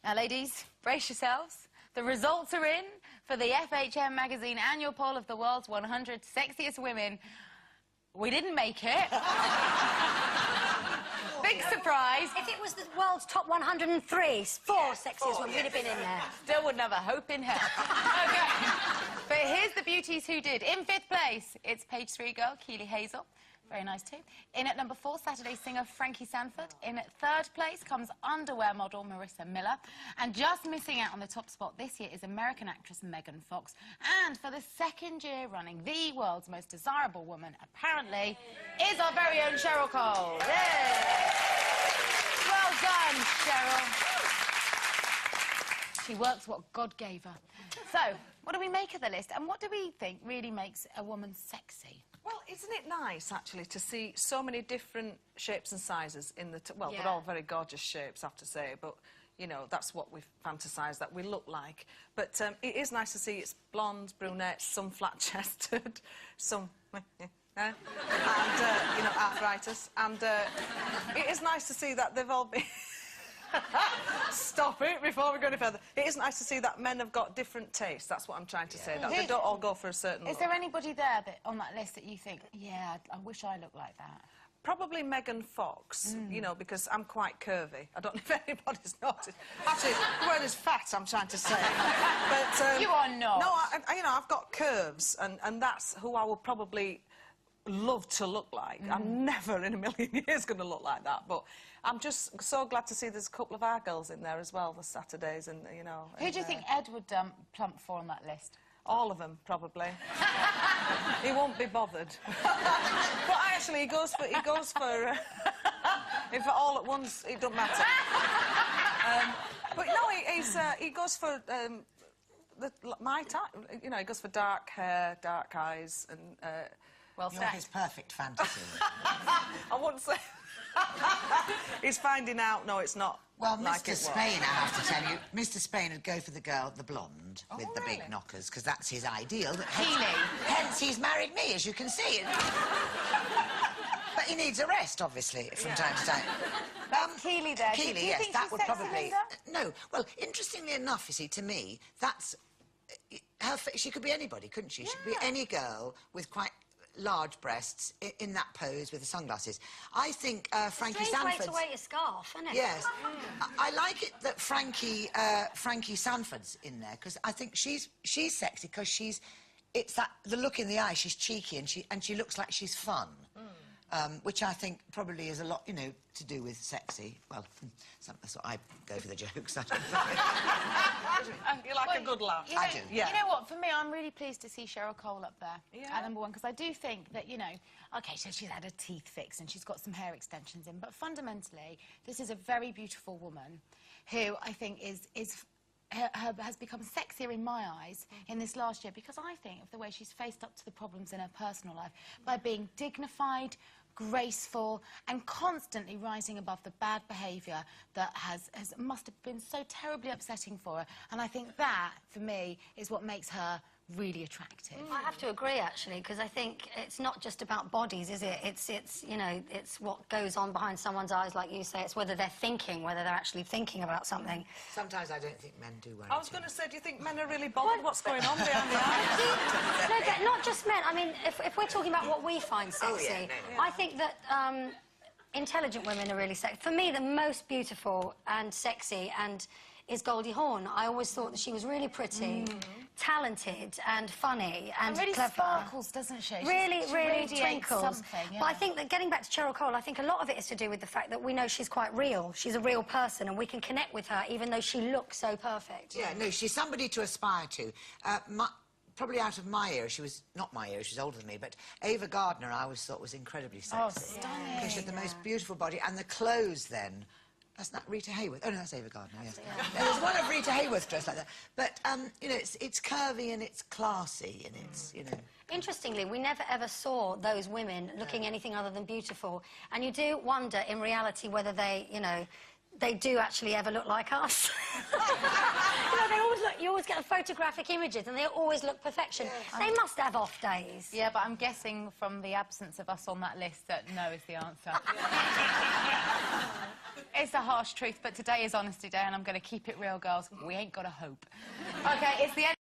Now, ladies, brace yourselves. The results are in for the FHM magazine annual poll of the world's 100 sexiest women. We didn't make it. Big surprise. If it was the world's top 103, sexiest women, we'd have been in there. Still wouldn't have a hope in hell. Okay. But here's the beauties who did. In 5th place, it's page 3 girl, Keely Hazel. Very nice too. In at number 4, Saturday singer Frankie Sanford. In at 3rd place comes underwear model Marissa Miller. And just missing out on the top spot this year is American actress Megan Fox. And for the 2nd year running, the world's most desirable woman, apparently, is our very own Cheryl Cole. Yay! Well done, Cheryl. She works what God gave her. So, what do we make of the list? And what do we think really makes a woman sexy? Well, isn't it nice, actually, to see so many different shapes and sizes in the... well, they're all very gorgeous shapes, I have to say, but, you know, that's what we've fantasised that we look like. But it is nice to see it's blonde, brunette, some flat-chested, some... and, you know, arthritis. And it is nice to see that they've all been... Stop it before we go any further. It is nice to see that men have got different tastes. That's what I'm trying to say. That they don't all go for a certain look. Is there anybody there that, on that list that you think, yeah, I wish I looked like that? Probably Megan Fox, you know, because I'm quite curvy. I don't know if anybody's noticed. Actually, the word is fat, I'm trying to say. But, you are not. No, you know, I've got curves, and that's who I would probably love to look like. I'm never in a million years going to look like that, but I'm just so glad to see there's a couple of our girls in there as well, the Saturdays, and, you know... Who do you think Ed would plump for on that list? All of them, probably. He won't be bothered. But actually, he goes for... if all at once, it doesn't matter. But no, he goes for... my type, you know, he goes for dark hair, dark eyes, and... well, you're his perfect fantasy. I wouldn't say... He's finding out, no, it's not. Well, like Mr. Spain, I have to tell you, Mr. Spain would go for the girl, the blonde, with the big knockers, because that's his ideal. Keely. Hence, he's married me, as you can see. But he needs a rest, obviously, from time to time. Keely there. Keely, yes, that would probably... No, well, interestingly enough, you see, to me, that's... she could be anybody, couldn't she? She could be any girl with quite large breasts in that pose with the sunglasses. I think Frankie Sanford's... Way to wear your scarf, isn't it? Yes. I like it that Frankie Sanford's in there, because I think she's sexy, because it's the look in the eye. She's cheeky, and she looks like she's fun. Which I think probably is a lot, you know, to do with sexy. Well, that's what I go for the jokes. You like a good laugh. I do. Yeah. You know what? For me, I'm really pleased to see Cheryl Cole up there at number 1, because I do think that, you know, OK, so she's had her teeth fixed and she's got some hair extensions in, but fundamentally, this is a very beautiful woman who I think has become sexier in my eyes in this last year, because I think of the way she's faced up to the problems in her personal life by being dignified, graceful, and constantly rising above the bad behaviour that must have been so terribly upsetting for her. And I think that, for me, is what makes her really attractive. I have to agree, actually, because I think it's not just about bodies, is it? It's you know, it's what goes on behind someone's eyes, like you say. It's whether they're actually thinking about something. Sometimes I don't think men do worry. I was going to say, do you think men are really bothered what's going on behind the eyes? No, not just men. I mean, if we're talking about what we find sexy, I think that intelligent women are really sexy. For me, the most beautiful and sexy is Goldie Hawn. I always thought that she was really pretty, talented and funny and really clever. Sparkles, doesn't she? Really twinkles. Yeah. But I think that getting back to Cheryl Cole, I think a lot of it is to do with the fact that we know she's quite real. She's a real person, and we can connect with her even though she looks so perfect. Yeah, no, she's somebody to aspire to. Probably out of my era, she was not my era, she was older than me, but Ava Gardner I always thought was incredibly sexy. Oh, stunning. Because she had the most beautiful body, and the clothes then. That's not Rita Hayworth. Oh, no, that's Ava Gardner, yes. There's one of Rita Hayworth dressed like that. But, you know, it's curvy and it's classy and it's, you know... Interestingly, we never ever saw those women looking anything other than beautiful. And you do wonder, in reality, whether they, you know, they do actually ever look like us. You know, they always look... You always get the photographic images and they always look perfection. They must have off days. Yeah, but I'm guessing from the absence of us on that list that no is the answer. It's a harsh truth, but today is Honesty Day, and I'm going to keep it real, girls. We ain't got a hope. OK, it's the end.